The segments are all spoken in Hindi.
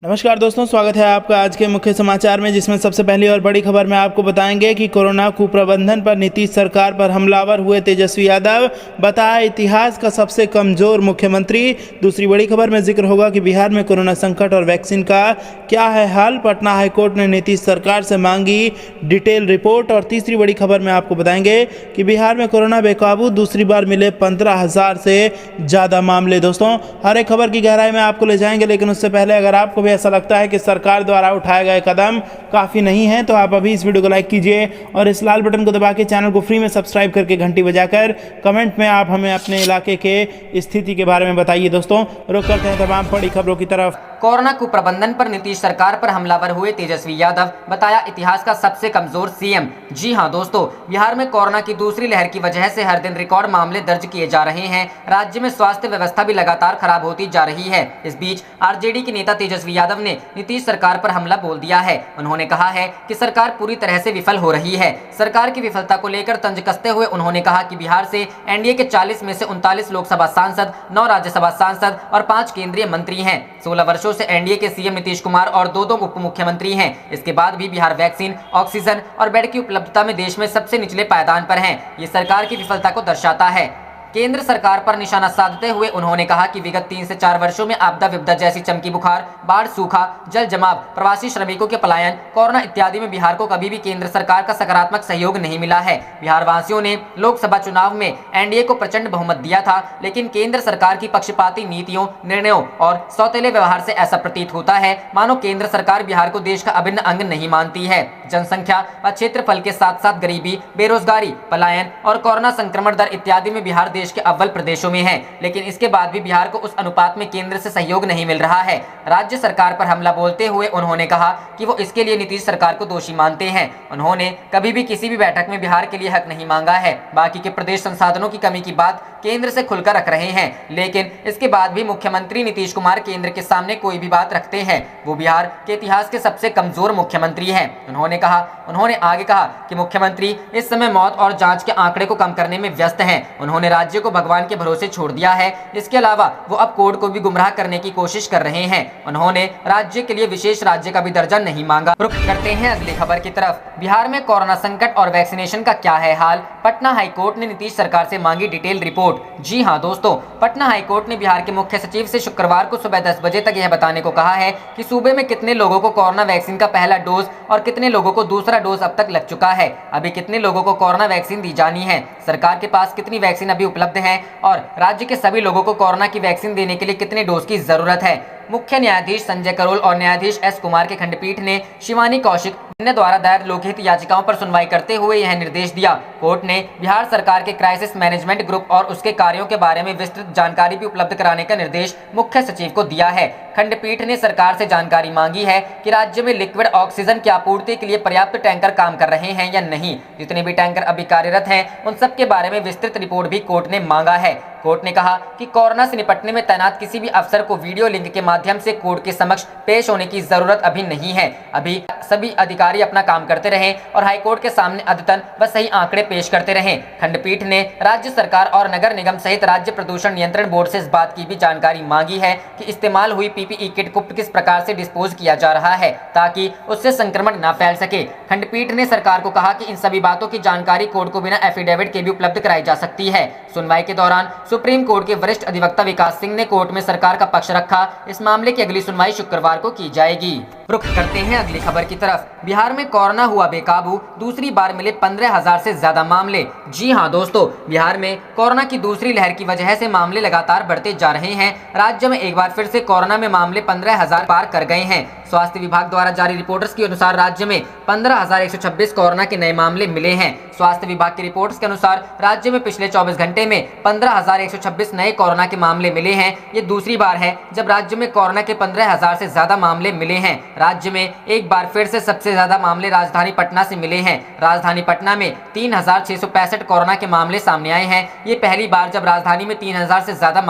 नमस्कार दोस्तों, स्वागत है आपका आज के मुख्य समाचार में, जिसमें सबसे पहली और बड़ी खबर में आपको बताएंगे कि कोरोना कुप्रबंधन पर नीतीश सरकार पर हमलावर हुए तेजस्वी यादव, बताया इतिहास का सबसे कमजोर मुख्यमंत्री। दूसरी बड़ी खबर में जिक्र होगा कि बिहार में कोरोना संकट और वैक्सीन का क्या है हाल, पटना हाईकोर्ट ने नीतीश सरकार से मांगी डिटेल रिपोर्ट। और तीसरी बड़ी खबर में आपको बताएंगे कि बिहार में कोरोना बेकाबू, दूसरी बार मिले 15,000 से ज़्यादा मामले। दोस्तों, हर एक खबर की गहराई में आपको ले जाएंगे, लेकिन उससे पहले अगर आपको भी ऐसा लगता है कि सरकार द्वारा उठाए गए कदम काफ़ी नहीं है, तो आप अभी इस वीडियो को लाइक कीजिए और इस लाल बटन को दबा के चैनल को फ्री में सब्सक्राइब करके घंटी बजाकर कमेंट में आप हमें अपने इलाके के स्थिति के बारे में बताइए। दोस्तों, रुक करते हैं तमाम बड़ी खबरों की तरफ। कोरोना कुप्रबंधन पर नीतीश सरकार पर हमलावर हुए तेजस्वी यादव, बताया इतिहास का सबसे कमजोर सीएम। जी हां दोस्तों, बिहार में कोरोना की दूसरी लहर की वजह से हर दिन रिकॉर्ड मामले दर्ज किए जा रहे हैं। राज्य में स्वास्थ्य व्यवस्था भी लगातार खराब होती जा रही है। इस बीच आरजेडी के नेता तेजस्वी यादव ने नीतीश सरकार पर हमला बोल दिया है। उन्होंने कहा है कि सरकार पूरी तरह से विफल हो रही है। सरकार की विफलता को लेकर तंज कसते हुए उन्होंने कहा कि बिहार से एनडीए के 40 में से 39 लोकसभा सांसद, 9 राज्यसभा सांसद और 5 केंद्रीय मंत्री हैं। 16 वर्षों से एनडीए के सीएम नीतीश कुमार और दो उप मुख्यमंत्री हैं। इसके बाद भी बिहार वैक्सीन, ऑक्सीजन और बेड की उपलब्धता में देश में सबसे निचले पायदान पर है। ये सरकार की विफलता को दर्शाता है। केंद्र सरकार पर निशाना साधते हुए उन्होंने कहा कि विगत 3 से 4 वर्षों में आपदा विपदा जैसी चमकी बुखार, बाढ़, सूखा, जल जमाव, प्रवासी श्रमिकों के पलायन, कोरोना इत्यादि में बिहार को कभी भी केंद्र सरकार का सकारात्मक सहयोग नहीं मिला है। बिहार वासियों ने लोकसभा चुनाव में एनडीए को प्रचंड बहुमत दिया था, लेकिन केंद्र सरकार की पक्षपाती नीतियों, निर्णयों और सौतेले व्यवहार से ऐसा प्रतीत होता है मानो केंद्र सरकार बिहार को देश का अभिन्न अंग नहीं मानती है। जनसंख्या व क्षेत्रफल के साथ साथ गरीबी, बेरोजगारी, पलायन और कोरोना संक्रमण दर इत्यादि में बिहार देश के अव्वल प्रदेशों में है, लेकिन इसके बाद भी बिहार को उस अनुपात में केंद्र से सहयोग नहीं मिल रहा है। राज्य सरकार पर हमला बोलते हुए उन्होंने कहा कि वो इसके लिए नीतीश सरकार को दोषी मानते हैं। उन्होंने कभी भी किसी भी बैठक में बिहार के लिए हक नहीं मांगा है। बाकी के प्रदेश संसाधनों की कमी की बात केंद्र से खुलकर रख रहे हैं, लेकिन इसके बाद भी मुख्यमंत्री नीतीश कुमार केंद्र के सामने कोई भी बात रखते हैं। वो बिहार के इतिहास के सबसे कमजोर मुख्यमंत्री हैं। उन्होंने आगे कहा कि मुख्यमंत्री इस समय मौत और जांच के आंकड़े को कम करने में व्यस्त हैं। उन्होंने राज्य को भगवान के भरोसे छोड़ दिया है। इसके अलावा वो अब कोर्ट को भी गुमराह करने की कोशिश कर रहे हैं। उन्होंने राज्य के लिए विशेष राज्य का भी दर्जा नहीं मांगा। रुख करते हैं अगली खबर की तरफ। बिहार में कोरोना संकट और वैक्सीनेशन का क्या है हाल, पटना हाईकोर्ट ने नीतीश सरकार से मांगी डिटेल रिपोर्ट। जी हां दोस्तों, पटना हाईकोर्ट ने बिहार के मुख्य सचिव से शुक्रवार को सुबह 10 बजे तक यह बताने को कहा है कि सूबे में कितने लोगों को कोरोना वैक्सीन का पहला डोज और कितने लोगों को दूसरा डोज अब तक लग चुका है। अभी कितने लोगों को कोरोना वैक्सीन दी जानी है, सरकार के पास कितनी वैक्सीन अभी उपलब्ध है और राज्य के सभी लोगों को कोरोना की वैक्सीन देने के लिए कितने डोज की जरूरत है। मुख्य न्यायाधीश संजय करोल और न्यायाधीश एस कुमार के खंडपीठ ने शिवानी कौशिक द्वारा दायर लोकहित याचिकाओं पर सुनवाई करते हुए यह निर्देश दिया। कोर्ट ने बिहार सरकार के क्राइसिस मैनेजमेंट ग्रुप और उसके कार्यों के बारे में विस्तृत जानकारी भी उपलब्ध कराने का निर्देश मुख्य सचिव को दिया है। खंडपीठ ने सरकार से जानकारी मांगी है कि राज्य में लिक्विड ऑक्सीजन की आपूर्ति के लिए पर्याप्त टैंकर काम कर रहे हैं या नहीं। जितने भी टैंकर अभी कार्यरत हैं, उन सब के बारे में विस्तृत रिपोर्ट भी कोर्ट ने मांगा है। कोर्ट ने कहा कि कोरोना से निपटने में तैनात किसी भी अफसर को वीडियो लिंक के माध्यम से कोर्ट के समक्ष पेश होने की जरूरत अभी नहीं है। अभी सभी अधिकारी अपना काम करते रहें और हाईकोर्ट के सामने अद्यतन व सही आंकड़े पेश करते रहें। खंडपीठ ने राज्य सरकार और नगर निगम सहित राज्य प्रदूषण नियंत्रण बोर्ड से इस बात की भी जानकारी मांगी है कि इस्तेमाल हुई पीपीई किट को किस प्रकार से डिस्पोज किया जा रहा है, ताकि उससे संक्रमण न फैल सके। खंडपीठ ने सरकार को कहा कि इन सभी बातों की जानकारी कोर्ट को बिना एफिडेविट के भी उपलब्ध कराई जा सकती है। सुनवाई के दौरान सुप्रीम कोर्ट के वरिष्ठ अधिवक्ता विकास सिंह ने कोर्ट में सरकार का पक्ष रखा। इस मामले की अगली सुनवाई शुक्रवार को की जाएगी। रुख करते हैं अगली खबर की तरफ। बिहार में कोरोना हुआ बेकाबू, दूसरी बार मिले 15,000 से ज्यादा मामले। जी हां दोस्तों, बिहार में कोरोना की दूसरी लहर की वजह से मामले लगातार बढ़ते जा रहे हैं। राज्य में एक बार फिर से कोरोना में मामले 15,000 पार कर गए हैं। स्वास्थ्य विभाग द्वारा जारी रिपोर्ट्स के अनुसार राज्य में 15,126 कोरोना के नए मामले मिले हैं। स्वास्थ्य विभाग की रिपोर्ट्स के अनुसार राज्य में पिछले 24 घंटे में 15,126 नए कोरोना के मामले मिले हैं। ये दूसरी बार है जब राज्य में कोरोना के 15,000 से ज्यादा मामले मिले हैं। राज्य में एक बार फिर से सबसे ज्यादा मामले राजधानी पटना से मिले हैं। राजधानी पटना में 3,665 कोरोना के मामले सामने आए हैं। ये पहली बार जब राजधानी में 3,000 से ज्यादा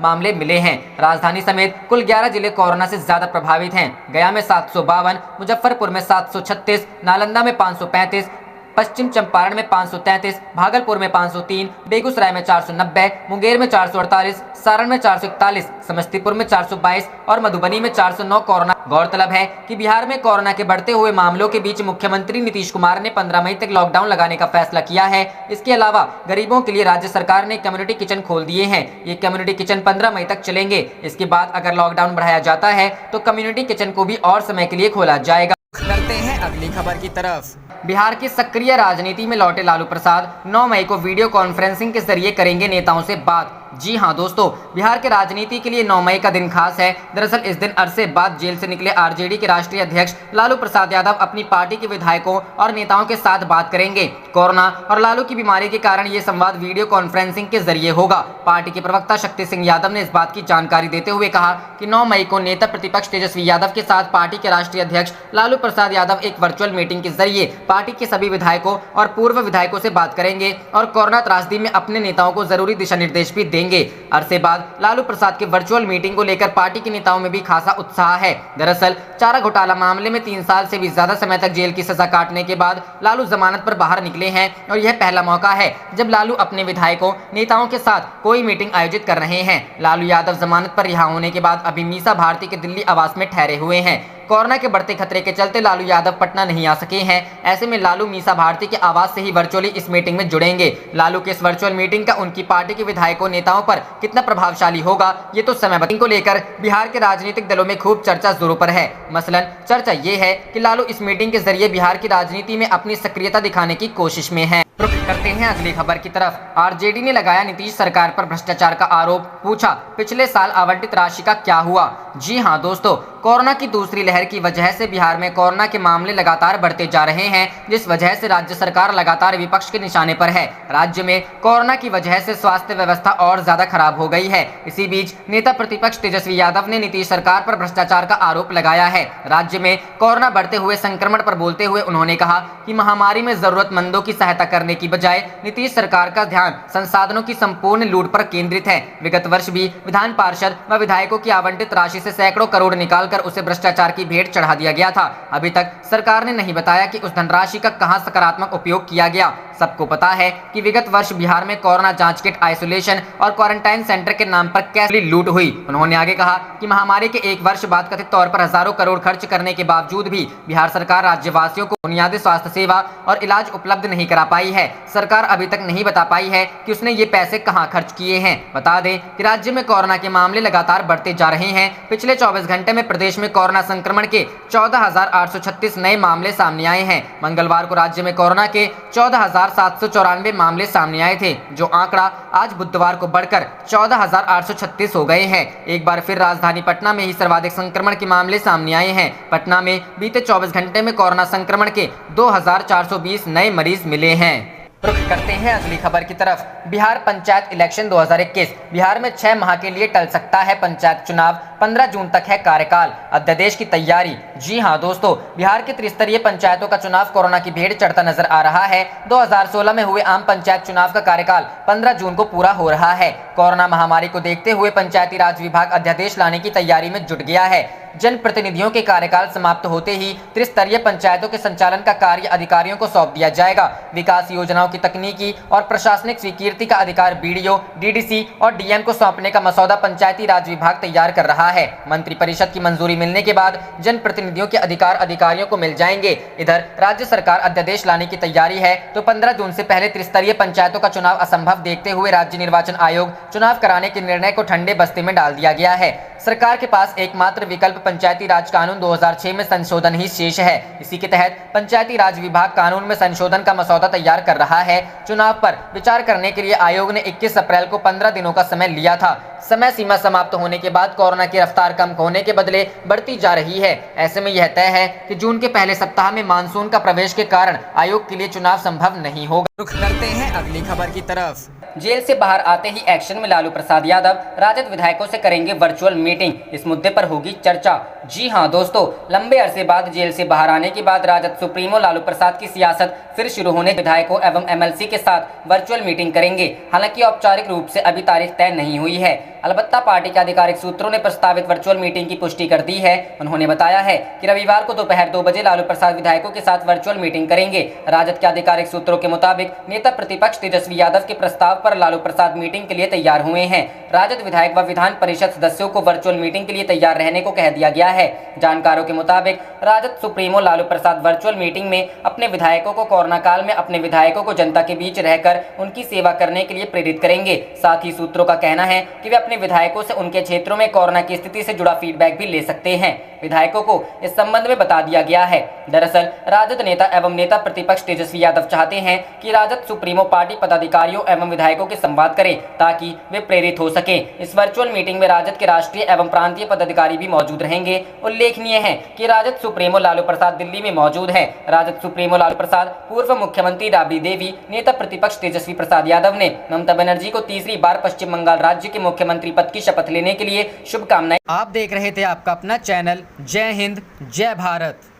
मामले मिले हैं। राजधानी समेत कुल 11 जिले कोरोना से ज्यादा प्रभावित हैं। गया में 752, मुजफ्फरपुर में 736, नालंदा में 535, पश्चिम चंपारण में 533, भागलपुर में 503, बेगूसराय में 490, मुंगेर में 448, सारण में 441, समस्तीपुर में 422 और मधुबनी में 409 कोरोना। गौरतलब है कि बिहार में कोरोना के बढ़ते हुए मामलों के बीच मुख्यमंत्री नीतीश कुमार ने 15 मई तक लॉकडाउन लगाने का फैसला किया है। इसके अलावा गरीबों के लिए राज्य सरकार ने कम्युनिटी किचन खोल दिए हैं। ये कम्युनिटी किचन 15 मई तक चलेंगे। इसके बाद अगर लॉकडाउन बढ़ाया जाता है तो कम्युनिटी किचन को भी और समय के लिए खोला जाएगा। करते हैं अगली खबर की तरफ। बिहार की सक्रिय राजनीति में लौटे लालू प्रसाद 9 मई को वीडियो कॉन्फ्रेंसिंग के जरिए करेंगे नेताओं से बात। जी हां दोस्तों, बिहार के राजनीति के लिए 9 मई का दिन खास है। दरअसल इस दिन अरसे बाद जेल से निकले आरजेडी के राष्ट्रीय अध्यक्ष लालू प्रसाद यादव अपनी पार्टी के विधायकों और नेताओं के साथ बात करेंगे। कोरोना और लालू की बीमारी के कारण ये संवाद वीडियो कॉन्फ्रेंसिंग के जरिए होगा। पार्टी के प्रवक्ता शक्ति सिंह यादव ने इस बात की जानकारी देते हुए कहा कि 9 मई को नेता प्रतिपक्ष तेजस्वी यादव के साथ पार्टी के राष्ट्रीय अध्यक्ष लालू प्रसाद यादव एक वर्चुअल मीटिंग के जरिए पार्टी के सभी विधायकों और पूर्व विधायकों से बात करेंगे और कोरोना त्रासदी में अपने नेताओं को जरूरी दिशा निर्देश भी देंगे। अरसे बाद लालू प्रसाद के वर्चुअल मीटिंग को लेकर पार्टी के नेताओं में भी खासा उत्साह है। दरअसल चारा घोटाला मामले में 3 साल से भी ज्यादा समय तक जेल की सजा काटने के बाद लालू जमानत पर बाहर निकले हैं और यह पहला मौका है जब लालू अपने विधायकों नेताओं के साथ कोई मीटिंग आयोजित कर रहे हैं। लालू यादव जमानत पर रिहा होने के बाद अभी मीसा भारती के दिल्ली आवास में ठहरे हुए हैं। कोरोना के बढ़ते खतरे के चलते लालू यादव पटना नहीं आ सके हैं। ऐसे में लालू मीसा भारती के आवास से ही वर्चुअली इस मीटिंग में जुड़ेंगे। लालू के इस वर्चुअल मीटिंग का उनकी पार्टी के विधायकों नेताओं पर कितना प्रभावशाली होगा ये तो समय बताएगा। को लेकर बिहार के राजनीतिक दलों में खूब चर्चा जोरों पर है। मसलन चर्चा ये है कि लालू इस मीटिंग के जरिए बिहार की राजनीति में अपनी सक्रियता दिखाने की कोशिश में है। रुख करते हैं अगली खबर की तरफ। आरजेडी ने लगाया नीतीश सरकार पर भ्रष्टाचार का आरोप, पूछा पिछले साल आवंटित राशि का क्या हुआ। जी हां दोस्तों, कोरोना की दूसरी लहर की वजह से बिहार में कोरोना के मामले लगातार बढ़ते जा रहे हैं, जिस वजह से राज्य सरकार लगातार विपक्ष के निशाने पर है। राज्य में कोरोना की वजह से स्वास्थ्य व्यवस्था और ज्यादा खराब हो गई है। इसी बीच नेता प्रतिपक्ष तेजस्वी यादव ने नीतीश सरकार पर भ्रष्टाचार का आरोप लगाया है। राज्य में कोरोना बढ़ते हुए संक्रमण पर बोलते हुए उन्होंने कहा कि महामारी में जरूरतमंदों की सहायता करने की बजाय नीतीश सरकार का ध्यान संसाधनों की संपूर्ण लूट पर केंद्रित है। विगत वर्ष भी विधान पार्षद व विधायकों की आवंटित राशि से सैकड़ों करोड़ निकालकर उसे भ्रष्टाचार की भेंट चढ़ा दिया गया था। अभी तक सरकार ने नहीं बताया कि उस धनराशि का कहां सकारात्मक उपयोग किया गया। सबको पता है कि विगत वर्ष बिहार में कोरोना जांच किट, आइसोलेशन और क्वारंटाइन सेंटर के नाम पर कैसे लूट हुई। उन्होंने आगे कहा कि महामारी के 1 वर्ष बाद कथित तौर पर हजारों करोड़ खर्च करने के बावजूद भी बिहार सरकार राज्यवासियों को बुनियादी स्वास्थ्य सेवा और इलाज उपलब्ध नहीं करा पाई है। सरकार अभी तक नहीं बता पाई है कि उसने ये पैसे कहां खर्च किए हैं। बता दें कि राज्य में कोरोना के मामले लगातार बढ़ते जा रहे हैं। पिछले 24 घंटे में प्रदेश में कोरोना संक्रमण के 14,836 नए मामले सामने आए हैं। मंगलवार को राज्य में कोरोना के 14,794 मामले सामने आए थे, जो आंकड़ा आज बुधवार को बढ़कर 14,836 हो गए हैं। एक बार फिर राजधानी पटना में ही सर्वाधिक संक्रमण के मामले सामने आए हैं। पटना में बीते 24 घंटे में कोरोना संक्रमण के 2,420 नए मरीज मिले हैं। रुख करते हैं अगली खबर की तरफ। बिहार पंचायत इलेक्शन 2021। बिहार में 6 माह के लिए टल सकता है पंचायत चुनाव, 15 जून तक है कार्यकाल, अध्यादेश की तैयारी। जी हां दोस्तों, बिहार के त्रिस्तरीय पंचायतों का चुनाव कोरोना की भेंट चढ़ता नजर आ रहा है। 2016 में हुए आम पंचायत चुनाव का कार्यकाल 15 जून को पूरा हो रहा है। कोरोना महामारी को देखते हुए पंचायती राज विभाग अध्यादेश लाने की तैयारी में जुट गया है। जनप्रतिनिधियों के कार्यकाल समाप्त होते ही त्रिस्तरीय पंचायतों के संचालन का कार्य अधिकारियों को सौंप दिया जाएगा। विकास योजनाओं की तकनीकी और प्रशासनिक स्वीकृति का अधिकार बीडीओ, डीडीसी और डीएम को सौंपने का मसौदा पंचायती राज विभाग तैयार कर रहा है। मंत्रिपरिषद की मंजूरी मिलने के बाद जनप्रतिनिधियों के अधिकार अधिकारियों को मिल जाएंगे। इधर राज्य सरकार अध्यादेश लाने की तैयारी है, तो 15 जून से पहले त्रिस्तरीय पंचायतों का चुनाव असंभव देखते हुए राज्य निर्वाचन आयोग चुनाव कराने के निर्णय को ठंडे बस्ते में डाल दिया गया है। सरकार के पास एकमात्र विकल्प पंचायती राज कानून 2006 में संशोधन ही शेष है। इसी के तहत पंचायती राज विभाग कानून में संशोधन का मसौदा तैयार कर रहा है। चुनाव पर विचार करने के लिए आयोग ने 21 अप्रैल को 15 दिनों का समय लिया था। समय सीमा समाप्त होने के बाद कोरोना की रफ्तार कम होने के बदले बढ़ती जा रही है। ऐसे में यह तय है कि जून के पहले सप्ताह में मानसून का प्रवेश के कारण आयोग के लिए चुनाव संभव नहीं होगा। रुख करते हैं अगली खबर की तरफ। जेल से बाहर आते ही एक्शन में लालू प्रसाद यादव राजद विधायकों से करेंगे वर्चुअल मीटिंग, इस मुद्दे पर होगी चर्चा। जी हां दोस्तों, लंबे अरसे बाद जेल से बाहर आने के बाद राजद सुप्रीमो लालू प्रसाद की सियासत फिर शुरू होने विधायकों एवं एमएलसी के साथ वर्चुअल मीटिंग करेंगे। हालांकि औपचारिक रूप से अभी तारीख तय नहीं हुई है। अलबत्ता पार्टी के आधिकारिक सूत्रों ने प्रस्तावित वर्चुअल मीटिंग की पुष्टि कर दी है। उन्होंने बताया है कि रविवार को दोपहर 2 बजे लालू प्रसाद विधायकों के साथ वर्चुअल मीटिंग करेंगे। राजद के आधिकारिक सूत्रों के मुताबिक नेता प्रतिपक्ष तेजस्वी यादव के प्रस्ताव पर लालू प्रसाद मीटिंग के लिए तैयार हुए हैं। राजद विधायक व विधान परिषद सदस्यों को वर्चुअल मीटिंग के लिए तैयार रहने को कह दिया गया है। जानकारों के मुताबिक Rajad supremo Lalu Prasad virtual meeting में अपने विधायकों को कोरोना काल में अपने विधायकों को जनता के बीच रहकर उनकी सेवा करने के लिए प्रेरित करेंगे। साथ ही सूत्रों का कहना है कि वे अपने विधायकों से उनके क्षेत्रों में कोरोना की स्थिति से जुड़ा फीडबैक भी ले सकते हैं। विधायकों को इस संबंध में बता दिया गया है। दरअसल राजद नेता एवं नेता प्रतिपक्ष तेजस्वी यादव चाहते हैं कि राजद सुप्रीमो पार्टी पदाधिकारियों एवं विधायकों के संवाद करे ताकि वे प्रेरित हो सके। इस वर्चुअल मीटिंग में राजद के राष्ट्रीय एवं प्रांतीय पदाधिकारी भी मौजूद रहेंगे। उल्लेखनीय है कि राजद सुप्रीमो लालू प्रसाद दिल्ली में मौजूद है। राजद सुप्रीमो लालू प्रसाद पूर्व मुख्यमंत्री राबड़ी देवी, नेता प्रतिपक्ष तेजस्वी प्रसाद यादव ने ममता बनर्जी को तीसरी बार पश्चिम बंगाल राज्य के मुख्यमंत्री पद की शपथ लेने के लिए शुभकामनाएं। आप देख रहे थे आपका अपना चैनल जय हिंद जय भारत।